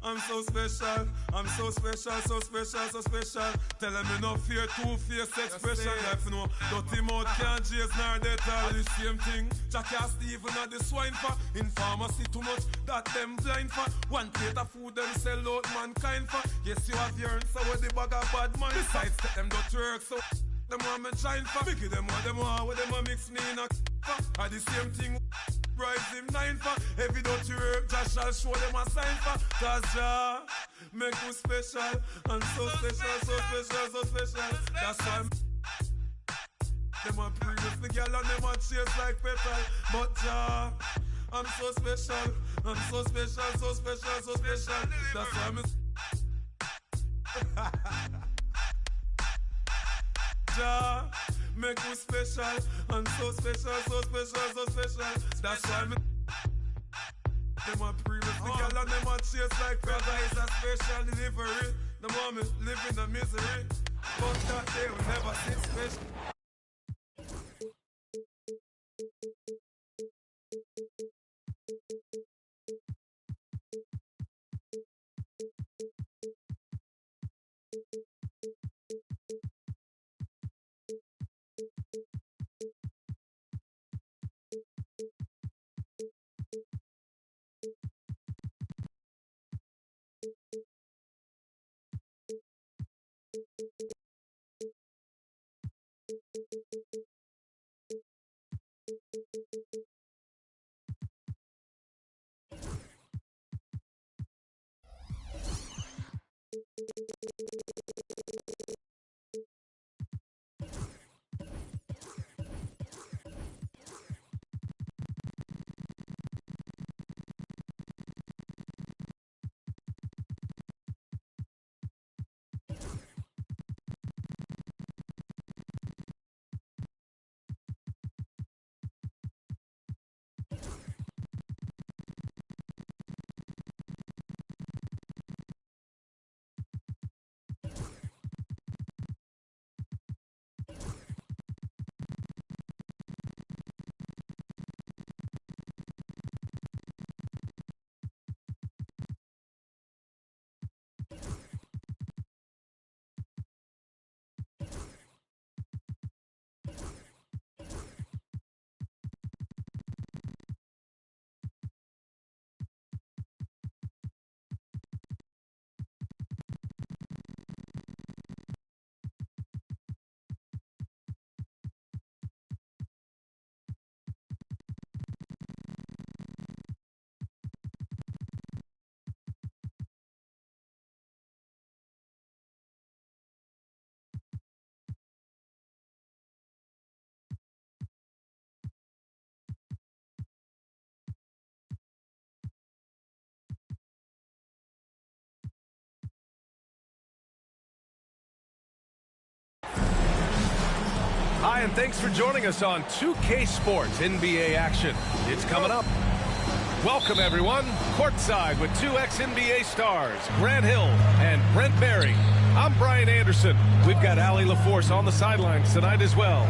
I'm so special, I'm so special, so special, so special. Tell them enough fear, two-face expression. Life no dirty mouth can't chase nor they tell the same thing. Jackie Stephen at the swine for. In pharmacy too much, that them blind for. One plate of food them sell out mankind for. Yes, you have your answer with the bag of bad mind. Besides, take them to work, so them want me shine for. Make them want, with them a mix me in a for. At the same thing. Rise him 9 for. Every dirty work, Josh shall show them a sign for. Cause Jah make you special. And so special, so special, so special. That's why them a previous the girl and them a chase like petal. But Jah, I'm so special. I'm so special, so special, so special. That's why Jah make you special, and so special, so special, so special. That's why me them a previous the girl and them a chase like brother is a special delivery. The moment live in the misery, but that day we never see special. And thanks for joining us on 2K Sports NBA action. It's coming up. Welcome, everyone. Courtside with two ex-NBA stars, Grant Hill and Brent Barry. I'm Brian Anderson. We've got Allie LaForce on the sidelines tonight as well.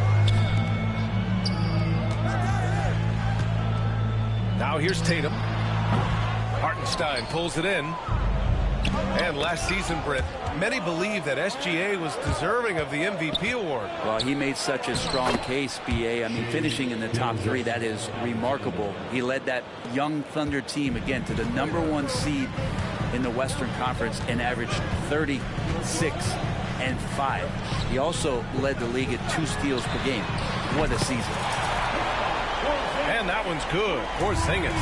Now here's Tatum. Hartenstein pulls it in. And last season, Brent, many believe that SGA was deserving of the MVP award. Well, he made such a strong case, BA. I mean, finishing in the top three, that is remarkable. He led that young Thunder team, again, to the #1 seed in the Western Conference and averaged 36-5. He also led the league at 2 steals per game. What a season. And that one's good. Porzingis.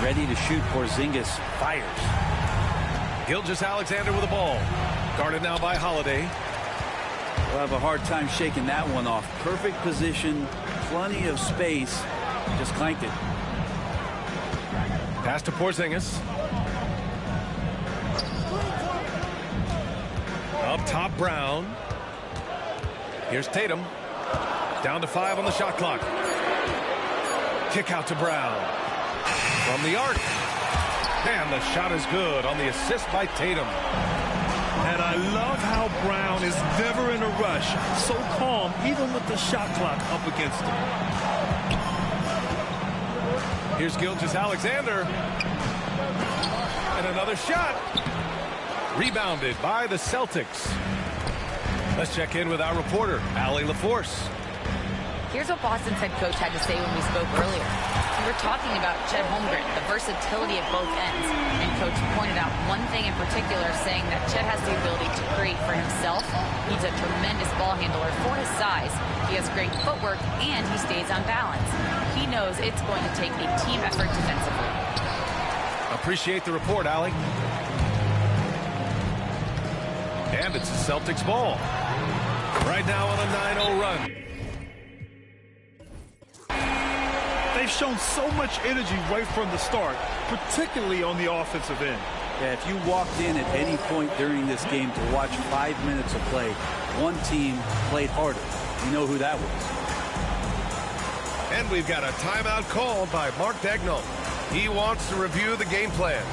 Ready to shoot. Porzingis fires. Gilgeous-Alexander with the ball. Guarded now by Holiday. We'll have a hard time shaking that one off. Perfect position, plenty of space. Just clanked it. Pass to Porzingis. Up top, Brown. Here's Tatum. Down to 5 on the shot clock. Kick out to Brown. From the arc. And the shot is good on the assist by Tatum. And I love how Brown is never in a rush. So calm, even with the shot clock up against him. Here's Gilgeous-Alexander. And another shot. Rebounded by the Celtics. Let's check in with our reporter, Allie LaForce. Here's what Boston's head coach had to say when we spoke earlier. We were talking about Chet Holmgren, the versatility of both ends. And coach pointed out one thing in particular, saying that Chet has the ability to create for himself. He's a tremendous ball handler for his size. He has great footwork, and he stays on balance. He knows it's going to take a team effort defensively. Appreciate the report, Allie. And it's the Celtics ball. Right now on a 9-0 run. They've shown so much energy right from the start, particularly on the offensive end. Yeah, if you walked in at any point during this game to watch 5 minutes of play, one team played harder. You know who that was. And we've got a timeout called by Mark Daigneault. He wants to review the game plan.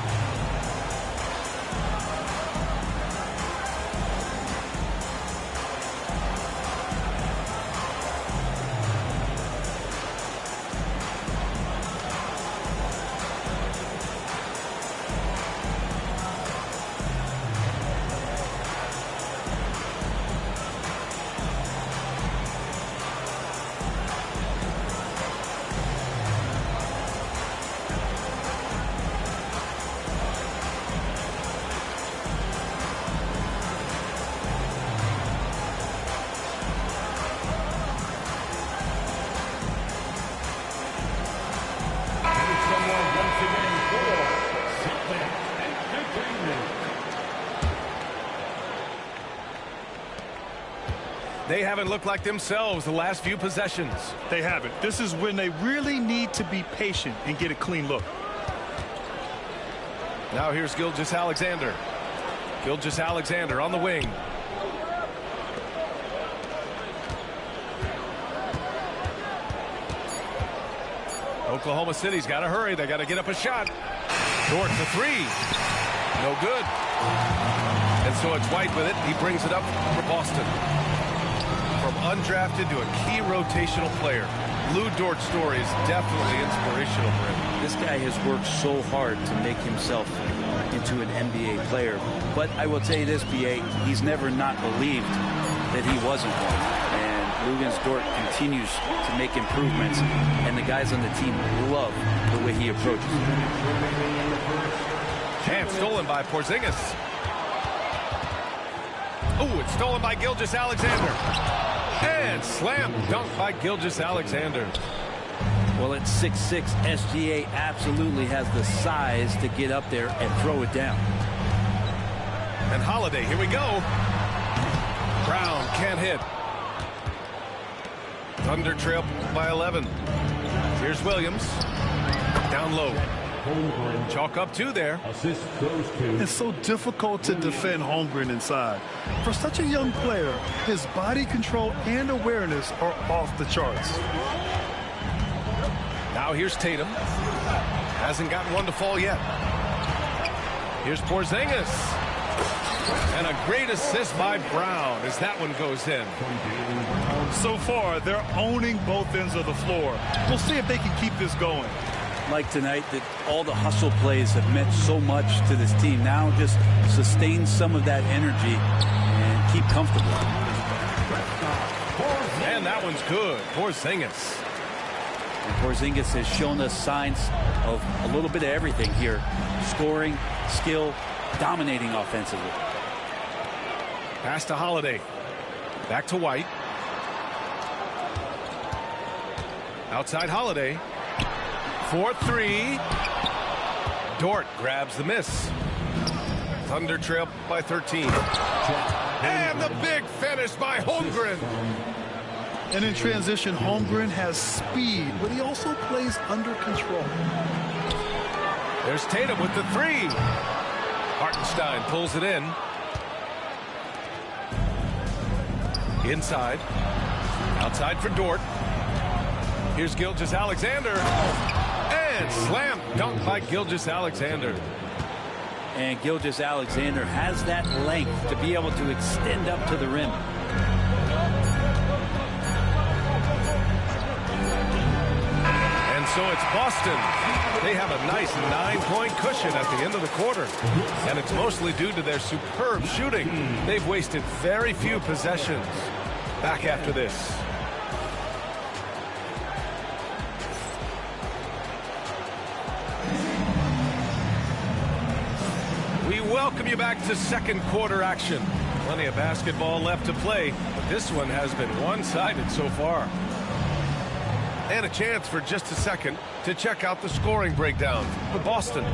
They haven't looked like themselves the last few possessions. They haven't. This is when they really need to be patient and get a clean look. Now here's Gilgeous-Alexander. Gilgeous-Alexander on the wing. Oklahoma City's got to hurry. They got to get up a shot. Dort for 3. No good. And so it's White with it. He brings it up for Boston. From undrafted to a key rotational player, Lou Dort's story is definitely inspirational for him. This guy has worked so hard to make himself into an NBA player. But I will tell you this, BA, he's never not believed that he wasn't one. And Luguentz Dort continues to make improvements, and the guys on the team love the way he approaches it. And stolen by Porzingis. Oh, it's stolen by Gilgeous-Alexander. And slam dunk by Gilgeous-Alexander. Well, at 6'6", SGA absolutely has the size to get up there and throw it down. And Holiday, here we go. Brown can't hit. Thunder trail by 11. Here's Williams. Down low. Chalk up 2 there. Assist goes to. It's so difficult to defend Holmgren inside. For such a young player, his body control and awareness are off the charts. Now here's Tatum. Hasn't gotten one to fall yet. Here's Porzingis. And a great assist by Brown as that one goes in. So far, they're owning both ends of the floor. We'll see if they can keep this going. Like tonight, that all the hustle plays have meant so much to this team. Now just sustain some of that energy and keep comfortable. And that one's good. Porzingis. And Porzingis has shown us signs of a little bit of everything here. Scoring, skill, dominating offensively. Pass to Holiday. Back to White. Outside Holiday. 4-3. Dort grabs the miss. Thunder trail by 13. And the big finish by Holmgren. And in transition, Holmgren has speed, but he also plays under control. There's Tatum with the 3. Hartenstein pulls it in. Inside. Outside for Dort. Here's Gilgeous-Alexander. And slam dunk by Gilgeous-Alexander. And Gilgeous-Alexander has that length to be able to extend up to the rim. And so it's Boston. They have a nice 9-point cushion at the end of the quarter. And it's mostly due to their superb shooting. They've wasted very few possessions. Back after this. We welcome you back to second quarter action. Plenty of basketball left to play, but this one has been one-sided so far. And a chance for just a second to check out the scoring breakdown for Boston.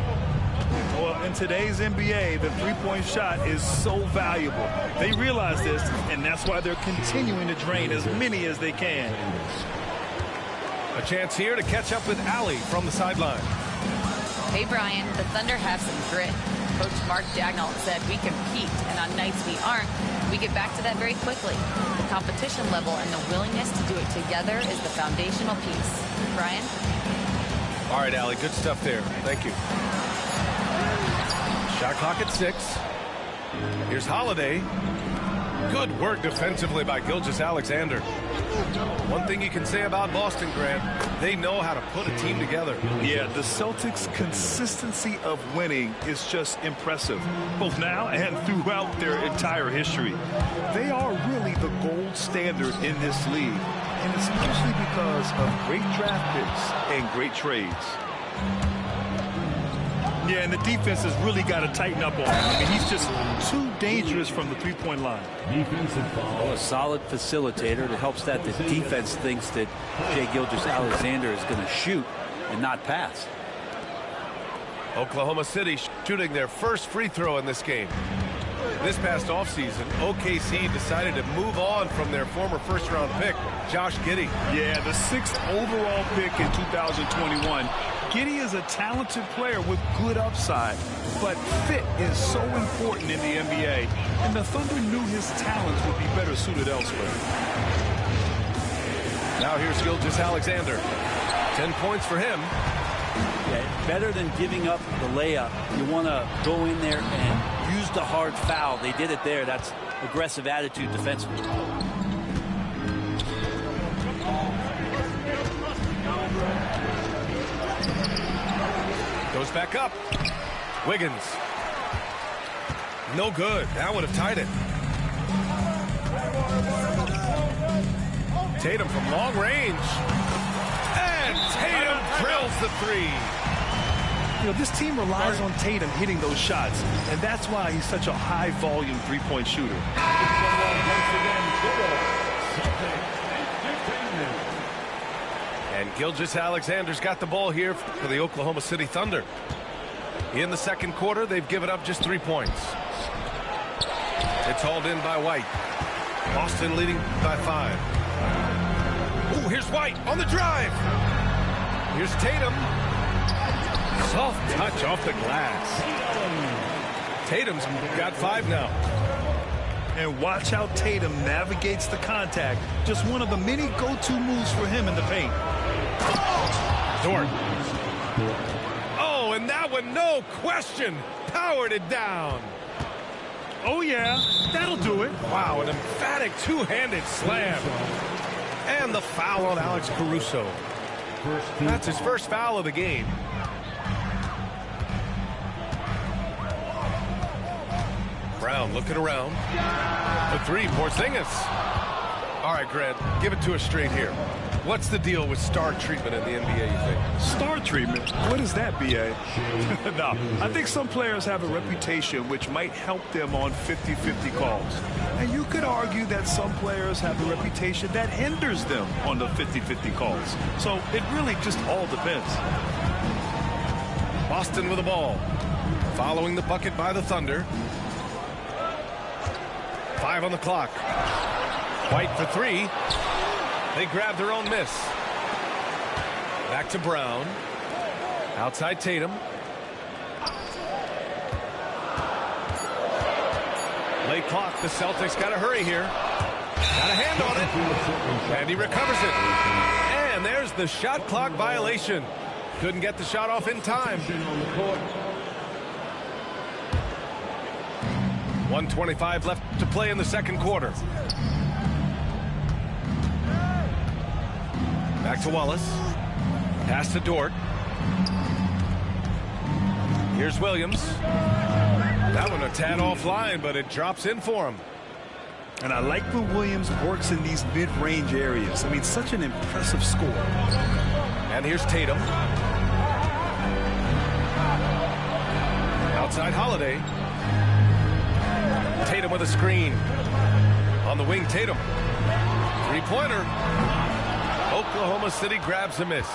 Well, in today's NBA, the three-point shot is so valuable. They realize this, and that's why they're continuing to drain as many as they can. A chance here to catch up with Allie from the sideline. Hey, Brian, the Thunder have some grit. Coach Mark Daigneault said we compete, and on nights we aren't, we get back to that very quickly. The competition level and the willingness to do it together is the foundational piece. Brian? All right, Allie, good stuff there. Thank you. Shot clock at 6. Here's Holiday. Good work defensively by Gilgeous-Alexander. One thing you can say about Boston, Grant, they know how to put a team together. Yeah, the Celtics' consistency of winning is just impressive, both now and throughout their entire history. They are really the gold standard in this league, and especially because of great draft picks and great trades. Yeah, and the defense has really got to tighten up on him. I mean, he's just too dangerous from the three-point line. Well, a solid facilitator that helps that the defense thinks that Shai Gilgeous-Alexander is going to shoot and not pass. Oklahoma City shooting their first free throw in this game. This past offseason, OKC decided to move on from their former first-round pick, Josh Giddey. Yeah, the 6th overall pick in 2021. Giddey is a talented player with good upside, but fit is so important in the NBA, and the Thunder knew his talents would be better suited elsewhere. Now here's Gilgeous-Alexander. 10 points for him. Yeah, better than giving up the layup. You want to go in there and use the hard foul. They did it there. That's aggressive attitude defensively. Goes back up. Wiggins. No good. That would have tied it. Tatum from long range. And Tatum drills the 3. You know, this team relies on Tatum hitting those shots, and that's why he's such a high-volume three-point shooter. And Gilgeous-Alexander's got the ball here for the Oklahoma City Thunder. In the second quarter, they've given up just 3 points. It's hauled in by White. Boston leading by 5. Ooh, here's White on the drive. Here's Tatum. Soft touch off the glass. Tatum's got 5 now. And watch how Tatum navigates the contact. Just one of the many go-to moves for him in the paint. Dort. Oh, and that one, no question, powered it down. Oh, yeah, that'll do it. Wow, an emphatic two-handed slam. And the foul on Alex Caruso. That's his first foul of the game. Brown looking around. The 3, Porzingis. All right, Grant, give it to us straight here. What's the deal with star treatment in the NBA, you think? Star treatment? What is that, B.A.? No, I think some players have a reputation which might help them on 50-50 calls. And you could argue that some players have a reputation that hinders them on the 50-50 calls. So it really just all depends. Boston with the ball. Following the bucket by the Thunder. 5 on the clock. White for 3. They grab their own miss. Back to Brown. Outside Tatum. Late clock. The Celtics got to hurry here. Got a hand on it. And he recovers it. And there's the shot clock violation. Couldn't get the shot off in time. 1:25 left to play in the second quarter. Back to Wallace. Pass to Dort. Here's Williams. That one a tad offline, but it drops in for him. And I like when Williams works in these mid-range areas. I mean, such an impressive score. And here's Tatum. Outside Holiday. Tatum with a screen. On the wing, Tatum. Three-pointer. Oklahoma City grabs a miss.